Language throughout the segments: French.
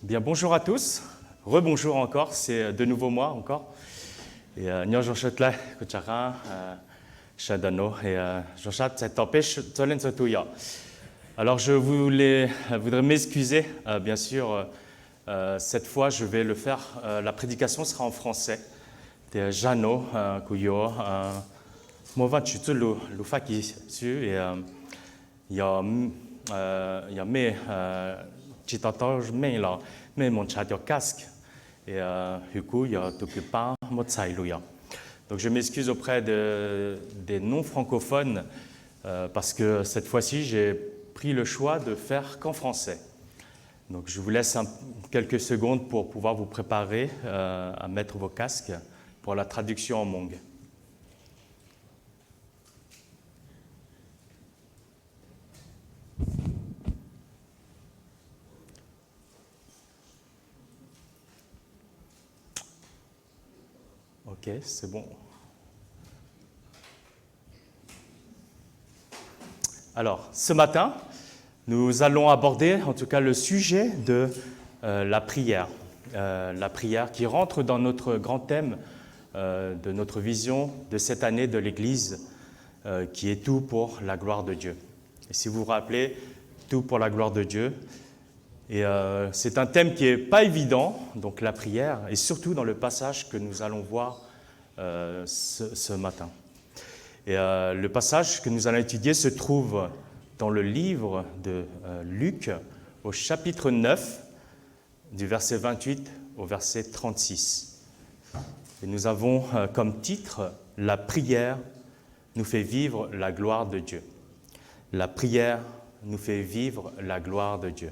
Bien, bonjour à tous. Rebonjour encore, c'est de nouveau moi encore. Et Jean Châtelet, Kuchara, Chadano et Jean Châtelet, c'est empêche Tolen Sotuya. Alors je voudrais m'excuser, bien sûr. Cette fois, je vais le faire. La prédication sera en français. C'est Jano, Kuyo, Mova Chutu, Lufaki, et il y a mes chitatage, mais mon chat a casque. Et du coup, il y a tout que pas mon saïlouya. Donc je m'excuse auprès des non-francophones parce que cette fois-ci, j'ai pris le choix de faire qu'en français. Donc je vous laisse quelques secondes pour pouvoir vous préparer à mettre vos casques pour la traduction en Hmong. Ok, c'est bon. Alors, ce matin, nous allons aborder en tout cas le sujet de la prière. La prière qui rentre dans notre grand thème de notre vision de cette année de l'Église, qui est tout pour la gloire de Dieu. Et si vous vous rappelez, tout pour la gloire de Dieu. Et c'est un thème qui n'est pas évident, donc la prière, et surtout dans le passage que nous allons voir ce matin. Et le passage que nous allons étudier se trouve dans le livre de Luc, au chapitre 9, du verset 28 au verset 36. Et nous avons comme titre « La prière nous fait vivre la gloire de Dieu ». La prière nous fait vivre la gloire de Dieu.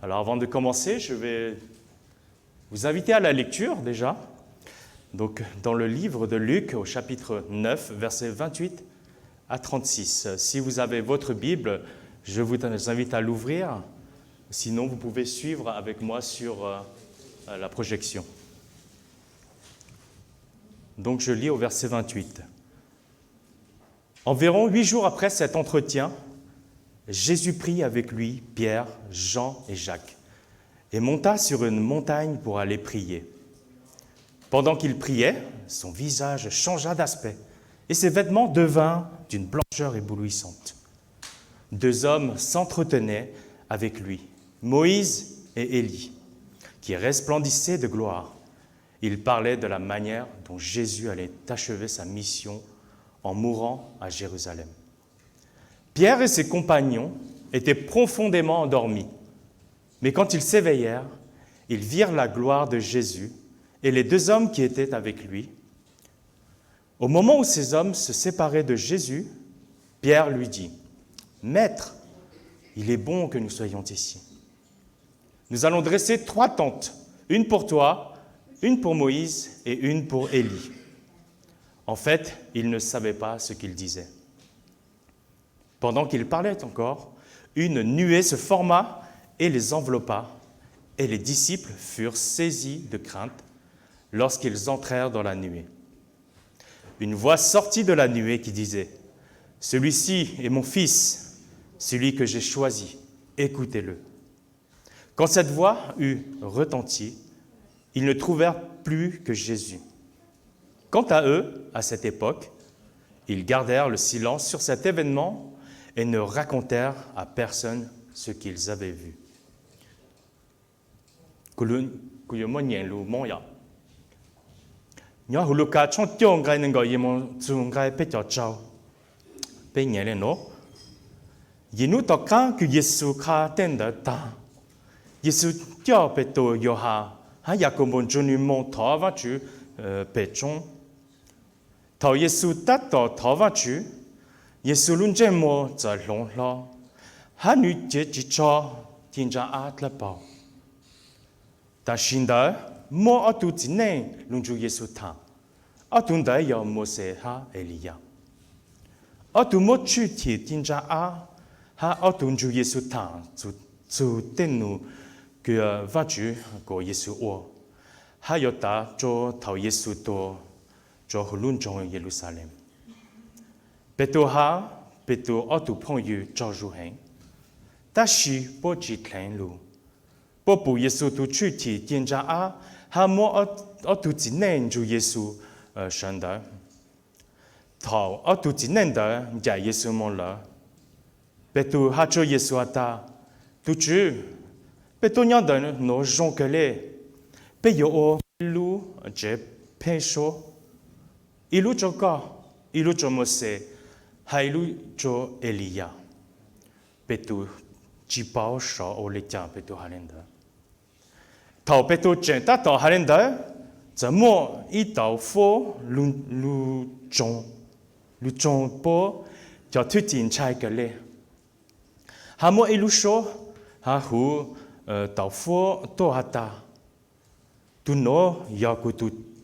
Alors avant de commencer, je vais vous inviter à la lecture déjà. Donc dans le livre de Luc au chapitre 9, versets 28 à 36. Si vous avez votre Bible, je vous invite à l'ouvrir. Sinon, vous pouvez suivre avec moi sur la projection. Donc je lis au verset 28. Environ 8 jours après cet entretien, Jésus prit avec lui Pierre, Jean et Jacques et monta sur une montagne pour aller prier. Pendant qu'il priait, son visage changea d'aspect et ses vêtements devinrent d'une blancheur éblouissante. 2 hommes s'entretenaient avec lui, Moïse et Élie, qui resplendissaient de gloire. Ils parlaient de la manière dont Jésus allait achever sa mission en mourant à Jérusalem. Pierre et ses compagnons étaient profondément endormis, mais quand ils s'éveillèrent, ils virent la gloire de Jésus et les 2 hommes qui étaient avec lui. Au moment où ces hommes se séparaient de Jésus, Pierre lui dit « Maître, il est bon que nous soyons ici. Nous allons dresser 3 tentes, une pour toi, une pour Moïse et une pour Élie. » En fait, ils ne savaient pas ce qu'il disait. Pendant qu'il parlait encore, une nuée se forma et les enveloppa, et les disciples furent saisis de crainte lorsqu'ils entrèrent dans la nuée. Une voix sortit de la nuée qui disait « Celui-ci est mon fils, celui que j'ai choisi, écoutez-le. » Quand cette voix eut retenti, ils ne trouvèrent plus que Jésus. Quant à eux, à cette époque, ils gardèrent le silence sur cet événement et ne racontèrent à personne ce qu'ils avaient vu. Yesu lunje mo za long lo, ha nu je ji cho tinja at la pao. Ta shinda mo atu tine lunju Yesu ta, atunda ya mo se ha Elia. Atu mo chu ti tinja a, ha atunju Yesu ta zu tenu que va ju go Yesu o. Ha yota jo tau Yesu to jo hulun jong Jerusalem. Betoha Péto auto pong yu cho ju heng. Ta shi po ji tlen lu. Po pu Yesu tu chu ti tien ja a ha mo auto ti nen ju Yesu shen de. Tao auto ti nen de ja Yesu mon la. Péto ha cho Yesu ata. Tu chu. Péto nyan de no jon que le. Pe yo o lu je pe sho. Ilu cho ka. Ilu cho Mose. Ha ilu cho Elia. Péto chỉ bảo sợ ô lê chàng Péto hà lên đó. Thảo Péto chàng ta tàu hà lên đó, giờ mua ít tàu phố lu trông bố cho thứ tiền trai cái lê. Hà mua ilu số, hà hú tàu phố tô hà ta. Tu nó ya ku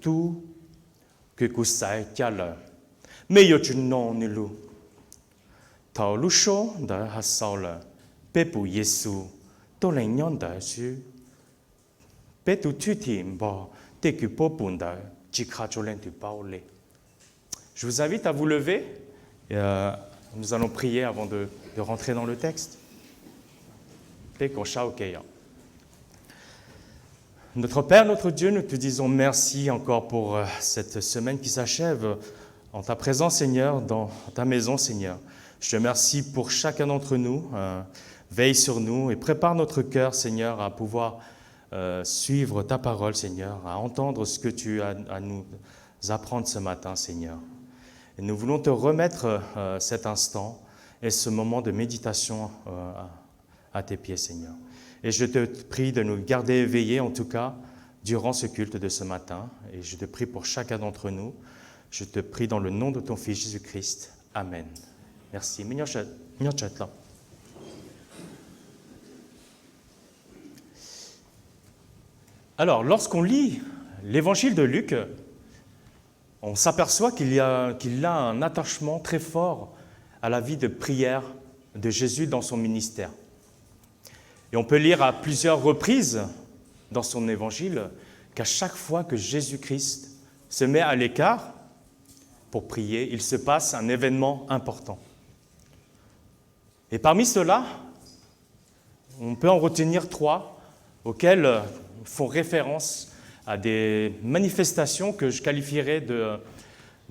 tu que ku sai cha la. Mais yo tu non ni lu. Thảo lu số đó hà sau la. Pe pu Yesu to le nyon da su. Pe tu tu tim bo te ku po punda chi kha cholen tu paole. Je vous invite à vous lever. Et, nous allons prier avant de rentrer dans le texte. Pe ko sha okeya. Notre Père, notre Dieu, nous te disons merci encore pour cette semaine qui s'achève en ta présence, Seigneur, dans ta maison, Seigneur. Je te remercie pour chacun d'entre nous. Veille sur nous et prépare notre cœur, Seigneur, à pouvoir suivre ta parole, Seigneur, à entendre ce que tu as à nous apprendre ce matin, Seigneur. Et nous voulons te remettre cet instant et ce moment de méditation à tes pieds, Seigneur. Et je te prie de nous garder éveillés, en tout cas, durant ce culte de ce matin. Et je te prie pour chacun d'entre nous. Je te prie dans le nom de ton Fils Jésus-Christ. Amen. Merci. Alors, lorsqu'on lit l'évangile de Luc, on s'aperçoit qu'il a un attachement très fort à la vie de prière de Jésus dans son ministère. Et on peut lire à plusieurs reprises dans son évangile qu'à chaque fois que Jésus-Christ se met à l'écart pour prier, il se passe un événement important. Et parmi ceux-là, on peut en retenir 3 auxquels font référence à des manifestations que je qualifierais de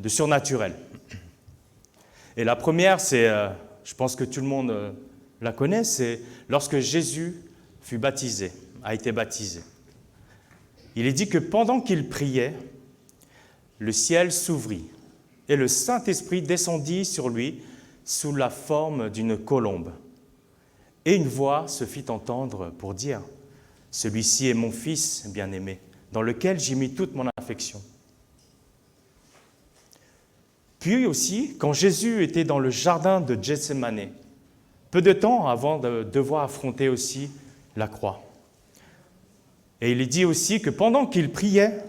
surnaturelles. Et la première, c'est, je pense que tout le monde la connaît, c'est lorsque Jésus fut baptisé, a été baptisé. Il est dit que pendant qu'il priait, le ciel s'ouvrit et le Saint-Esprit descendit sur lui sous la forme d'une colombe. Et une voix se fit entendre pour dire « Celui-ci est mon Fils bien-aimé, dans lequel j'ai mis toute mon affection. » Puis aussi, quand Jésus était dans le jardin de Gethsémane, peu de temps avant de devoir affronter aussi la croix. Et il est dit aussi que pendant qu'il priait,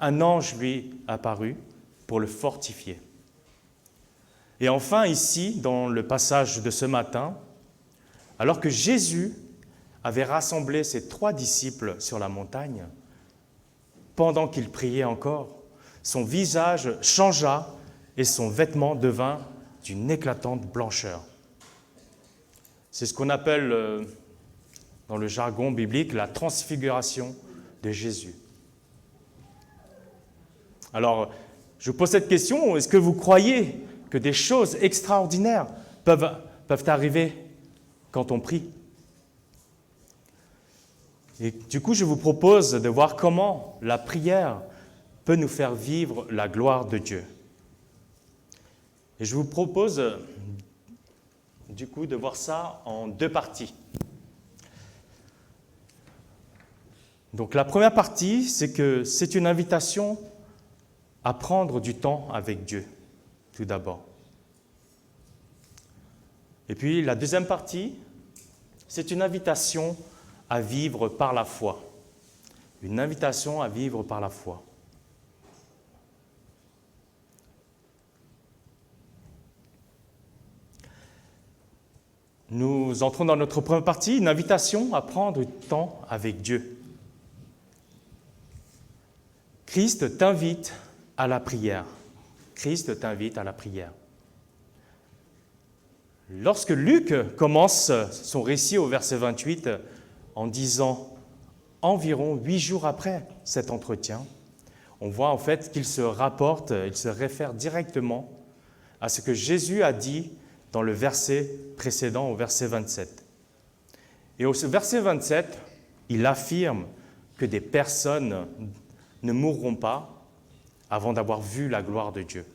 un ange lui apparut pour le fortifier. Et enfin, ici, dans le passage de ce matin, alors que Jésus avait rassemblé ses 3 disciples sur la montagne, pendant qu'il priait encore, son visage changea et son vêtement devint d'une éclatante blancheur. C'est ce qu'on appelle, dans le jargon biblique, la transfiguration de Jésus. Alors, je vous pose cette question, est-ce que vous croyez que des choses extraordinaires peuvent arriver quand on prie? Et du coup, je vous propose de voir comment la prière peut nous faire vivre la gloire de Dieu. Et je vous propose, du coup, de voir ça en 2 parties. Donc, la première partie, c'est que c'est une invitation à prendre du temps avec Dieu, tout d'abord. Et puis, la deuxième partie, c'est une invitation à vivre par la foi. Une invitation à vivre par la foi. Nous entrons dans notre première partie, une invitation à prendre du temps avec Dieu. Christ t'invite à la prière. Christ t'invite à la prière. Lorsque Luc commence son récit au verset 28 en disant environ 8 jours après cet entretien, on voit en fait qu'il se rapporte, il se réfère directement à ce que Jésus a dit dans le verset précédent, au verset 27. Et au verset 27, il affirme que des personnes ne mourront pas avant d'avoir vu la gloire de Dieu.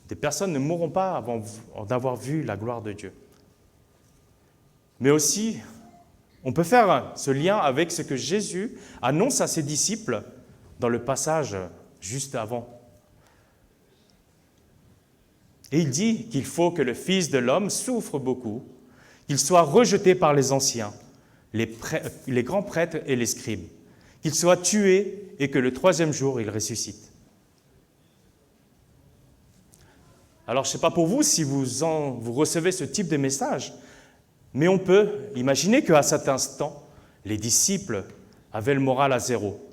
Des personnes ne mourront pas avant d'avoir vu la gloire de Dieu. Mais aussi, on peut faire ce lien avec ce que Jésus annonce à ses disciples dans le passage juste avant. Et il dit qu'il faut que le Fils de l'homme souffre beaucoup, qu'il soit rejeté par les anciens, les grands prêtres et les scribes, qu'il soit tué et que le troisième jour il ressuscite. Alors, je ne sais pas pour vous si vous recevez ce type de message, mais on peut imaginer qu'à cet instant, les disciples avaient le moral à zéro.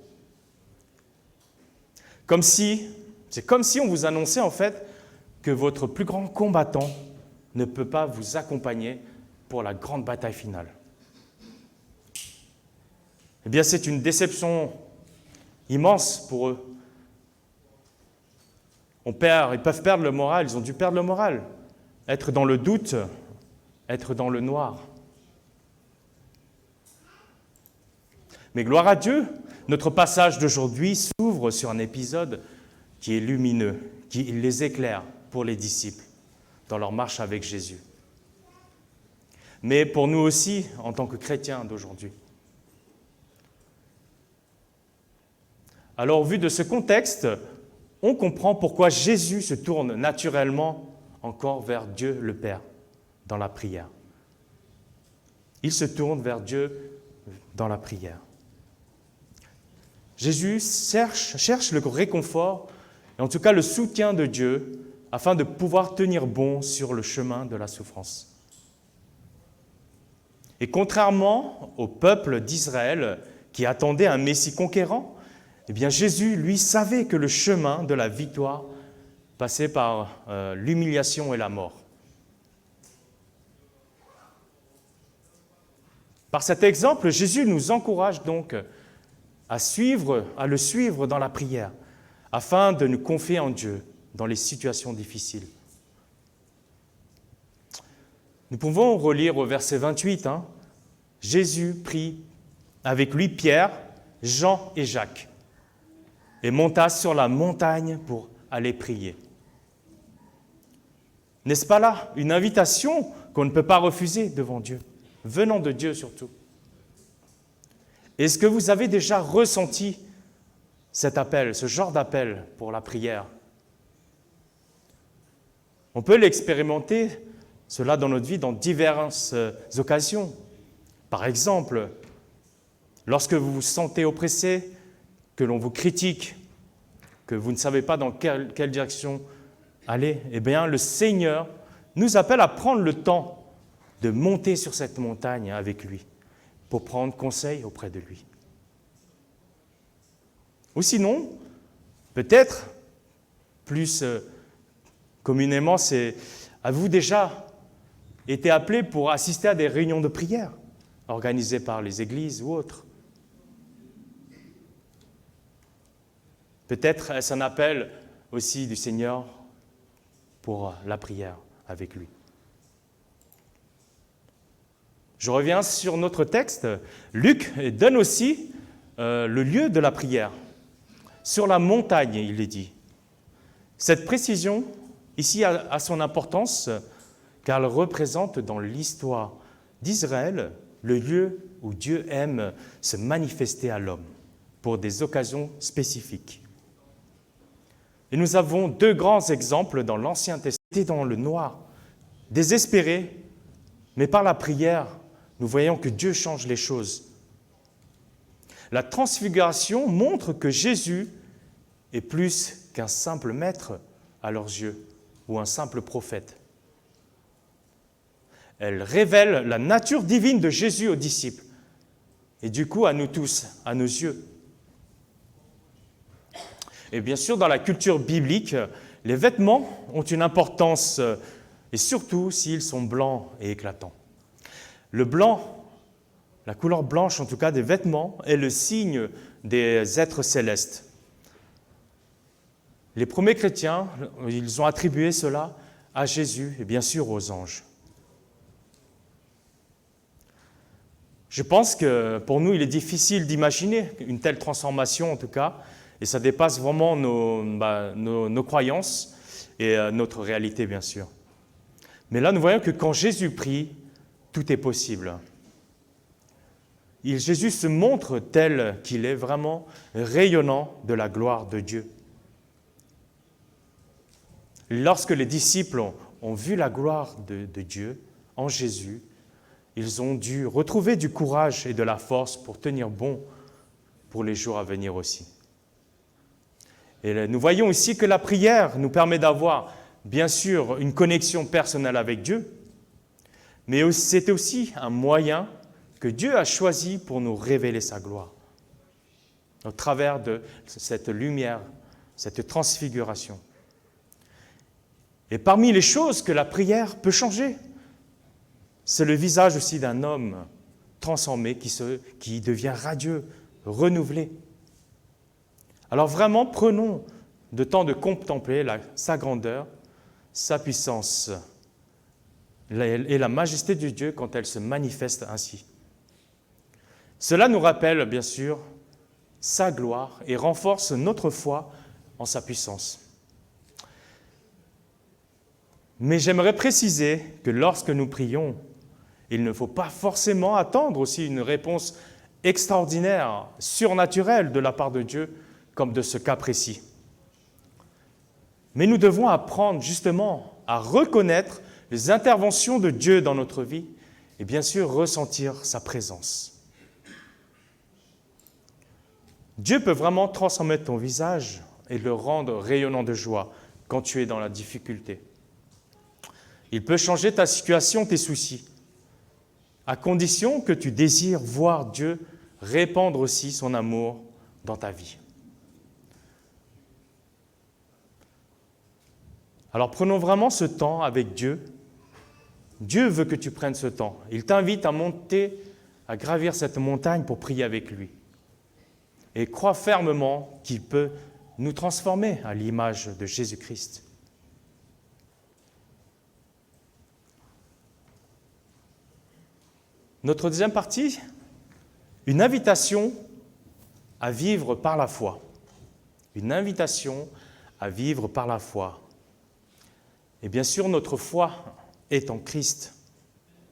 C'est comme si on vous annonçait en fait que votre plus grand combattant ne peut pas vous accompagner pour la grande bataille finale. Eh bien, c'est une déception immense pour eux. Ils peuvent perdre le moral, ils ont dû perdre le moral, être dans le doute, être dans le noir. Mais gloire à Dieu, notre passage d'aujourd'hui s'ouvre sur un épisode qui est lumineux, qui les éclaire pour les disciples dans leur marche avec Jésus. Mais pour nous aussi, en tant que chrétiens d'aujourd'hui. Alors, au vu de ce contexte, on comprend pourquoi Jésus se tourne naturellement encore vers Dieu le Père dans la prière. Il se tourne vers Dieu dans la prière. Jésus cherche le réconfort, et en tout cas le soutien de Dieu, afin de pouvoir tenir bon sur le chemin de la souffrance. Et contrairement au peuple d'Israël qui attendait un Messie conquérant, eh bien Jésus, lui, savait que le chemin de la victoire passait par l'humiliation et la mort. Par cet exemple, Jésus nous encourage donc à le suivre dans la prière, afin de nous confier en Dieu dans les situations difficiles. Nous pouvons relire au verset 28, Jésus prit avec lui Pierre, Jean et Jacques, et monta sur la montagne pour aller prier. N'est-ce pas là une invitation qu'on ne peut pas refuser devant Dieu, venant de Dieu surtout? Est-ce que vous avez déjà ressenti cet appel, ce genre d'appel pour la prière? On peut l'expérimenter, cela dans notre vie, dans diverses occasions. Par exemple, lorsque vous vous sentez oppressé, que l'on vous critique, que vous ne savez pas dans quelle direction aller, eh bien, le Seigneur nous appelle à prendre le temps de monter sur cette montagne avec lui, pour prendre conseil auprès de lui. Ou sinon, peut-être, plus communément, avez-vous déjà été appelé pour assister à des réunions de prière organisées par les églises ou autres? Peut-être est-ce un appel aussi du Seigneur pour la prière avec lui. Je reviens sur notre texte. Luc donne aussi le lieu de la prière. Sur la montagne, il est dit. Cette précision, ici, a son importance, car elle représente dans l'histoire d'Israël le lieu où Dieu aime se manifester à l'homme pour des occasions spécifiques. Et nous avons deux grands exemples dans l'Ancien Testament, dans le noir, désespérés, mais par la prière, nous voyons que Dieu change les choses. La transfiguration montre que Jésus est plus qu'un simple maître à leurs yeux ou un simple prophète. Elle révèle la nature divine de Jésus aux disciples et du coup à nous tous, à nos yeux. Et bien sûr, dans la culture biblique, les vêtements ont une importance et surtout s'ils sont blancs et éclatants. Le blanc, la couleur blanche en tout cas des vêtements, est le signe des êtres célestes. Les premiers chrétiens, ils ont attribué cela à Jésus et bien sûr aux anges. Je pense que pour nous, il est difficile d'imaginer une telle transformation en tout cas, et ça dépasse vraiment nos croyances et notre réalité bien sûr. Mais là, nous voyons que quand Jésus prie, tout est possible. Jésus se montre tel qu'il est vraiment rayonnant de la gloire de Dieu. Lorsque les disciples ont vu la gloire de Dieu en Jésus, ils ont dû retrouver du courage et de la force pour tenir bon pour les jours à venir aussi. Et nous voyons ici que la prière nous permet d'avoir, bien sûr, une connexion personnelle avec Dieu, mais c'est aussi un moyen que Dieu a choisi pour nous révéler sa gloire, au travers de cette lumière, cette transfiguration. Et parmi les choses que la prière peut changer, c'est le visage aussi d'un homme transformé qui devient radieux, renouvelé. Alors vraiment, prenons le temps de contempler sa grandeur, sa puissance et la majesté de Dieu quand elle se manifeste ainsi. Cela nous rappelle, bien sûr, sa gloire et renforce notre foi en sa puissance. Mais j'aimerais préciser que lorsque nous prions, il ne faut pas forcément attendre aussi une réponse extraordinaire, surnaturelle de la part de Dieu, comme de ce cas précis. Mais nous devons apprendre justement à reconnaître les interventions de Dieu dans notre vie et bien sûr ressentir sa présence. Dieu peut vraiment transformer ton visage et le rendre rayonnant de joie quand tu es dans la difficulté. Il peut changer ta situation, tes soucis, à condition que tu désires voir Dieu répandre aussi son amour dans ta vie. Alors prenons vraiment ce temps avec Dieu. Dieu veut que tu prennes ce temps. Il t'invite à monter, à gravir cette montagne pour prier avec lui. Et crois fermement qu'il peut nous transformer à l'image de Jésus-Christ. Notre deuxième partie, une invitation à vivre par la foi. Une invitation à vivre par la foi. Et bien sûr, notre foi est en Christ.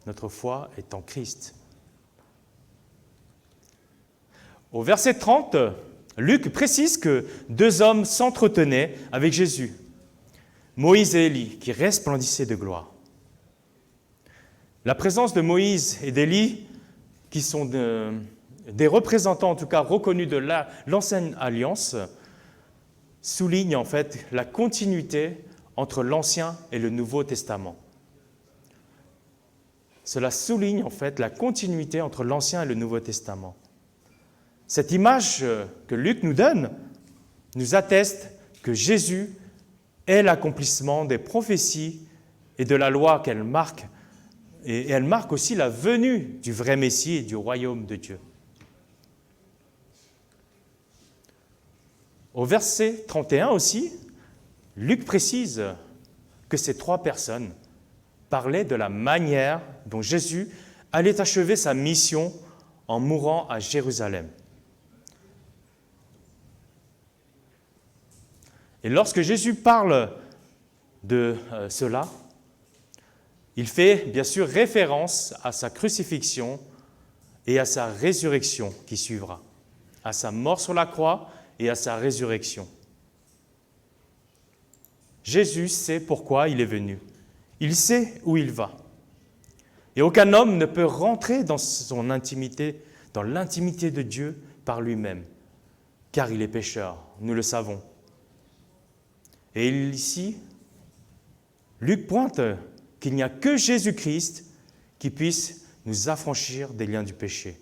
Notre foi est en Christ. Au verset 30, Luc précise que deux hommes s'entretenaient avec Jésus, Moïse et Élie, qui resplendissaient de gloire. La présence de Moïse et d'Élie, qui sont des représentants en tout cas reconnus de l'ancienne alliance, souligne en fait la continuité entre l'Ancien et le Nouveau Testament. Cela souligne en fait la continuité entre l'Ancien et le Nouveau Testament. Cette image que Luc nous donne nous atteste que Jésus est l'accomplissement des prophéties et de la loi qu'elle marque, et elle marque aussi la venue du vrai Messie et du royaume de Dieu. Au verset 31 aussi, Luc précise que ces trois personnes parlaient de la manière dont Jésus allait achever sa mission en mourant à Jérusalem. Et lorsque Jésus parle de cela, il fait bien sûr référence à sa crucifixion et à sa résurrection qui suivra, à sa mort sur la croix et à sa résurrection. Jésus sait pourquoi il est venu. Il sait où il va. Et aucun homme ne peut rentrer dans son intimité, dans l'intimité de Dieu par lui-même, car il est pécheur, nous le savons. Et ici, Luc pointe qu'il n'y a que Jésus-Christ qui puisse nous affranchir des liens du péché.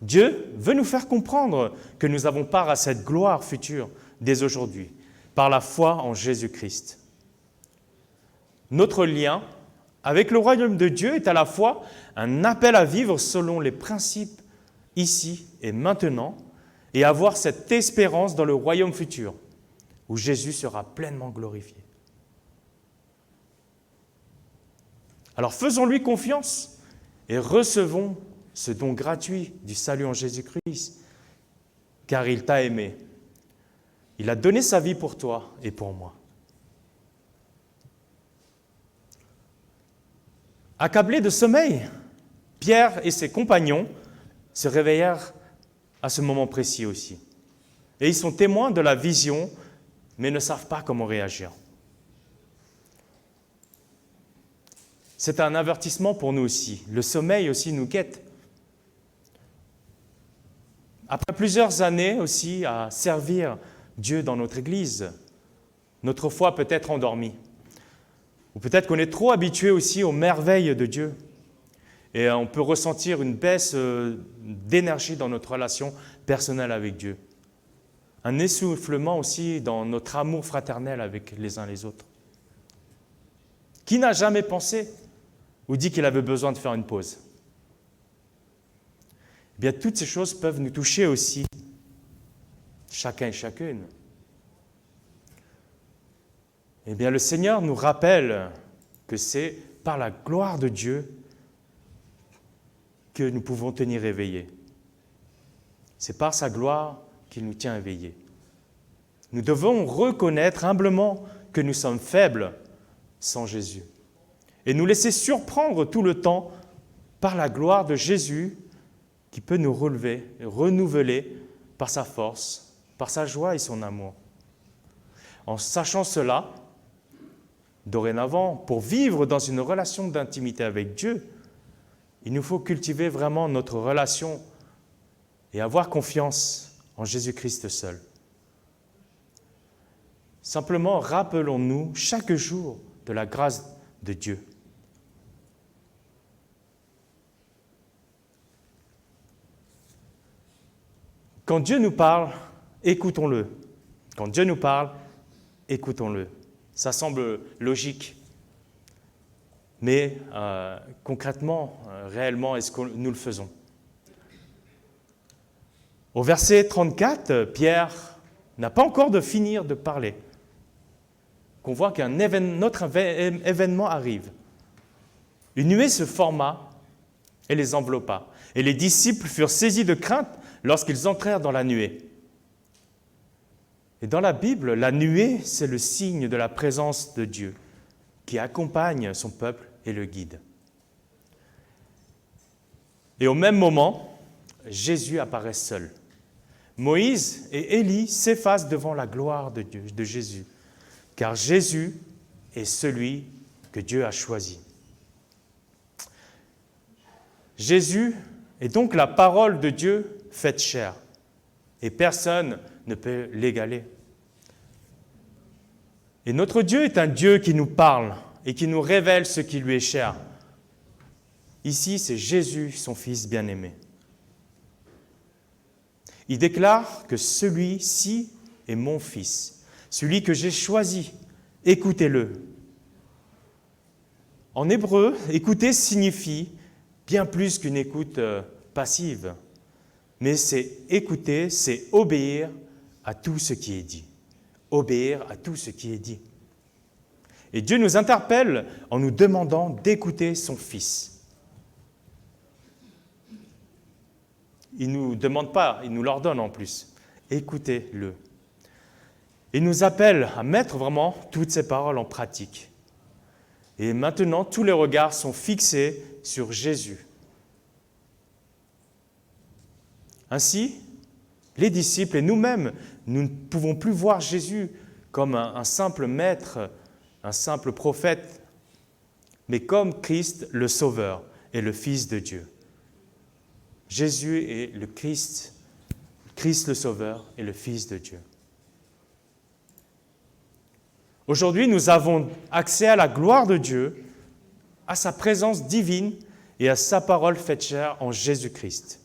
Dieu veut nous faire comprendre que nous avons part à cette gloire future dès aujourd'hui, par la foi en Jésus-Christ. Notre lien avec le royaume de Dieu est à la fois un appel à vivre selon les principes ici et maintenant et avoir cette espérance dans le royaume futur où Jésus sera pleinement glorifié. Alors faisons-lui confiance et recevons ce don gratuit du salut en Jésus-Christ, car il t'a aimé. Il a donné sa vie pour toi et pour moi. Accablés de sommeil, Pierre et ses compagnons se réveillèrent à ce moment précis aussi. Et ils sont témoins de la vision, mais ne savent pas comment réagir. C'est un avertissement pour nous aussi. Le sommeil aussi nous guette. Après plusieurs années aussi à servir Dieu dans notre Église, notre foi peut être endormie. Ou peut-être qu'on est trop habitué aussi aux merveilles de Dieu. Et on peut ressentir une baisse d'énergie dans notre relation personnelle avec Dieu. Un essoufflement aussi dans notre amour fraternel avec les uns les autres. Qui n'a jamais pensé ou dit qu'il avait besoin de faire une pause? Eh bien, toutes ces choses peuvent nous toucher aussi, chacun et chacune. Eh bien, le Seigneur nous rappelle que c'est par la gloire de Dieu que nous pouvons tenir éveillés. C'est par sa gloire qu'il nous tient éveillés. Nous devons reconnaître humblement que nous sommes faibles sans Jésus et nous laisser surprendre tout le temps par la gloire de Jésus qui peut nous relever, renouveler par sa force, par sa joie et son amour. En sachant cela, dorénavant, pour vivre dans une relation d'intimité avec Dieu, il nous faut cultiver vraiment notre relation et avoir confiance en Jésus-Christ seul. Simplement, rappelons-nous chaque jour de la grâce de Dieu. Quand Dieu nous parle, écoutons-le. Quand Dieu nous parle, écoutons-le. Ça semble logique. Mais concrètement, réellement, est-ce que nous le faisons? Au verset 34, Pierre n'a pas encore de finir de parler. Qu'on voit qu'un autre événement arrive. Une nuée se forma et les enveloppa. Et les disciples furent saisis de crainte lorsqu'ils entrèrent dans la nuée. Et dans la Bible, la nuée, c'est le signe de la présence de Dieu qui accompagne son peuple et le guide. Et au même moment, Jésus apparaît seul. Moïse et Élie s'effacent devant la gloire de Dieu, de Jésus, car Jésus est celui que Dieu a choisi. Jésus est donc la parole de Dieu faite chair, et personne ne peut l'égaler. Et notre Dieu est un Dieu qui nous parle et qui nous révèle ce qui lui est cher. Ici, c'est Jésus, son Fils bien-aimé. Il déclare que celui-ci est mon Fils, celui que j'ai choisi, écoutez-le. En hébreu, écouter signifie bien plus qu'une écoute passive, mais c'est écouter, c'est obéir à tout ce qui est dit. Obéir à tout ce qui est dit. Et Dieu nous interpelle en nous demandant d'écouter son Fils. Il ne nous demande pas, il nous l'ordonne en plus. Écoutez-le. Il nous appelle à mettre vraiment toutes ces paroles en pratique. Et maintenant, tous les regards sont fixés sur Jésus. Ainsi, les disciples et nous-mêmes, nous ne pouvons plus voir Jésus comme un simple maître, un simple prophète, mais comme Christ le Sauveur et le Fils de Dieu. Jésus est le Christ le Sauveur et le Fils de Dieu. Aujourd'hui, nous avons accès à la gloire de Dieu, à sa présence divine et à sa parole faite chair en Jésus-Christ.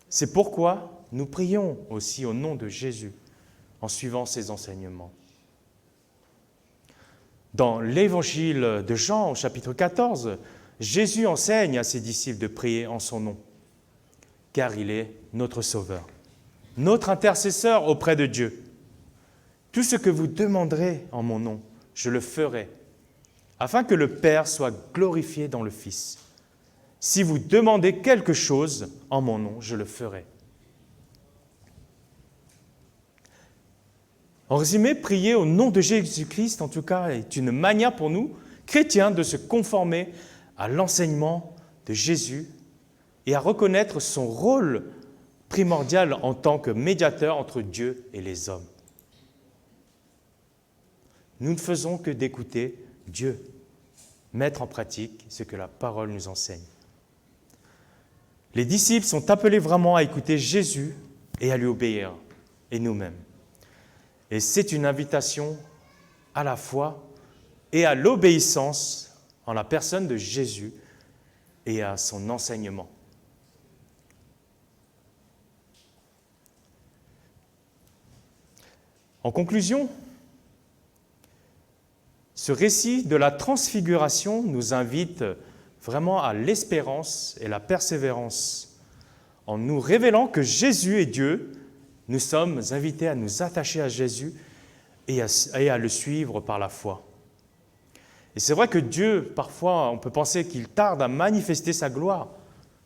C'est pourquoi nous prions aussi au nom de Jésus, en suivant ses enseignements. Dans l'évangile de Jean, au chapitre 14, Jésus enseigne à ses disciples de prier en son nom, car il est notre Sauveur, notre intercesseur auprès de Dieu. Tout ce que vous demanderez en mon nom, je le ferai, afin que le Père soit glorifié dans le Fils. Si vous demandez quelque chose en mon nom, je le ferai. En résumé, prier au nom de Jésus-Christ, en tout cas, est une manière pour nous, chrétiens, de se conformer à l'enseignement de Jésus et à reconnaître son rôle primordial en tant que médiateur entre Dieu et les hommes. Nous ne faisons que d'écouter Dieu, mettre en pratique ce que la parole nous enseigne. Les disciples sont appelés vraiment à écouter Jésus et à lui obéir, et nous-mêmes. Et c'est une invitation à la foi et à l'obéissance en la personne de Jésus et à son enseignement. En conclusion, ce récit de la transfiguration nous invite vraiment à l'espérance et la persévérance en nous révélant que Jésus est Dieu. Nous sommes invités à nous attacher à Jésus et à le suivre par la foi. Et c'est vrai que Dieu, parfois, on peut penser qu'il tarde à manifester sa gloire,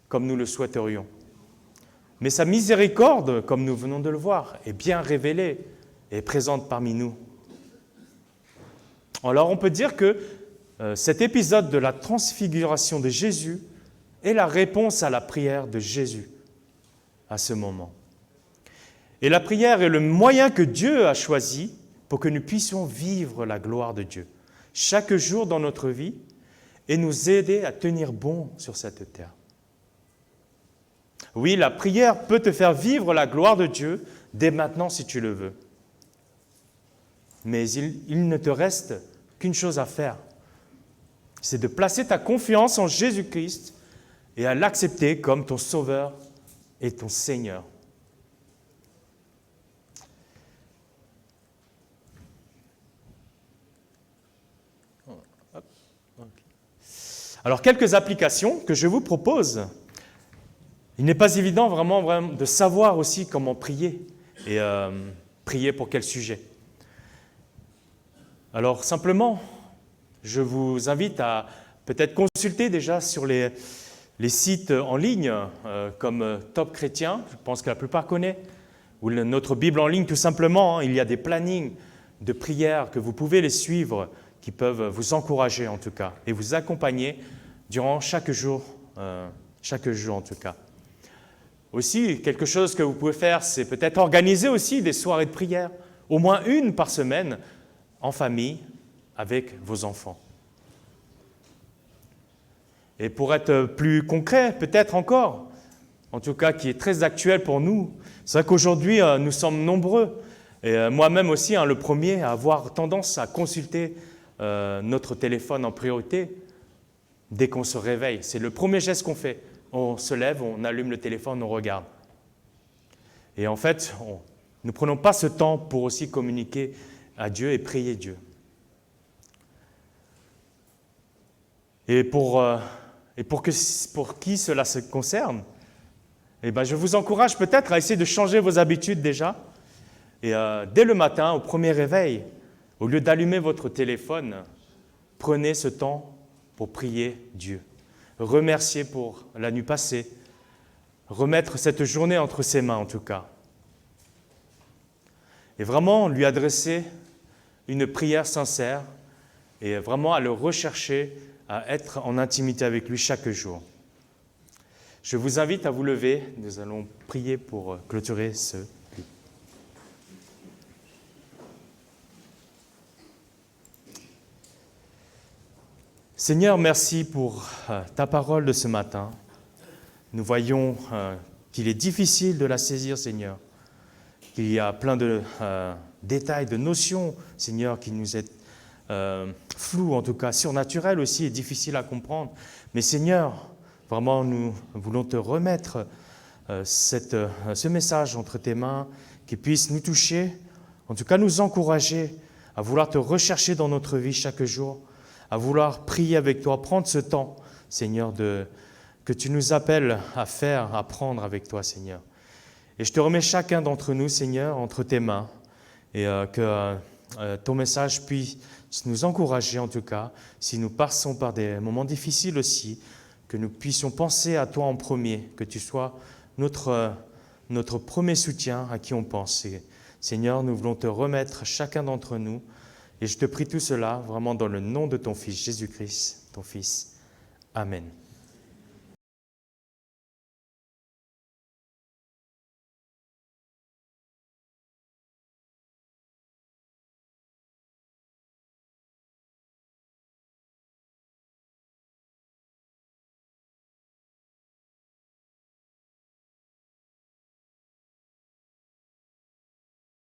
comme nous le souhaiterions. Mais sa miséricorde, comme nous venons de le voir, est bien révélée et présente parmi nous. Alors on peut dire que cet épisode de la transfiguration de Jésus est la réponse à la prière de Jésus à ce moment. Et la prière est le moyen que Dieu a choisi pour que nous puissions vivre la gloire de Dieu chaque jour dans notre vie et nous aider à tenir bon sur cette terre. Oui, la prière peut te faire vivre la gloire de Dieu dès maintenant si tu le veux. Mais il ne te reste qu'une chose à faire, c'est de placer ta confiance en Jésus-Christ et à l'accepter comme ton Sauveur et ton Seigneur. Alors, quelques applications que je vous propose. Il n'est pas évident vraiment de savoir aussi comment prier et prier pour quel sujet. Alors, simplement, je vous invite à peut-être consulter déjà sur les sites en ligne comme Top Chrétien, je pense que la plupart connaissent, ou notre Bible en ligne tout simplement. Il y a des plannings de prières que vous pouvez les suivre, qui peuvent vous encourager en tout cas, et vous accompagner durant chaque jour en tout cas. Aussi, quelque chose que vous pouvez faire, c'est peut-être organiser aussi des soirées de prière, au moins une par semaine, en famille, avec vos enfants. Et pour être plus concret, peut-être encore, en tout cas qui est très actuel pour nous, c'est vrai qu'aujourd'hui, nous sommes nombreux, et moi-même aussi, le premier, à avoir tendance à consulter notre téléphone en priorité dès qu'on se réveille. C'est le premier geste qu'on fait. On se lève, on allume le téléphone, on regarde. Et en fait, nous ne prenons pas ce temps pour aussi communiquer à Dieu et prier Dieu. Et pour qui cela se concerne, je vous encourage peut-être à essayer de changer vos habitudes déjà. Et dès le matin, au premier réveil, au lieu d'allumer votre téléphone, prenez ce temps pour prier Dieu. Remercier pour la nuit passée. Remettre cette journée entre ses mains en tout cas. Et vraiment lui adresser une prière sincère et vraiment à le rechercher, à être en intimité avec lui chaque jour. Je vous invite à vous lever. Nous allons prier pour clôturer ce livre. Seigneur, merci pour ta parole de ce matin. Nous voyons qu'il est difficile de la saisir, Seigneur, qu'il y a plein de détails, de notions, Seigneur, qui nous est flou, en tout cas surnaturel aussi, et difficile à comprendre. Mais Seigneur, vraiment, nous voulons te remettre ce message entre tes mains, qui puisse nous toucher En tout cas, nous encourager à vouloir te rechercher dans notre vie chaque jour, à vouloir prier avec toi, prendre ce temps, Seigneur, que tu nous appelles à faire, à prendre avec toi, Seigneur. Et je te remets chacun d'entre nous, Seigneur, entre tes mains, et que ton message puisse nous encourager, en tout cas, si nous passons par des moments difficiles aussi, que nous puissions penser à toi en premier, que tu sois notre premier soutien à qui on pense. Et, Seigneur, nous voulons te remettre chacun d'entre nous, et je te prie tout cela vraiment dans le nom de ton Fils Jésus-Christ, ton Fils. Amen.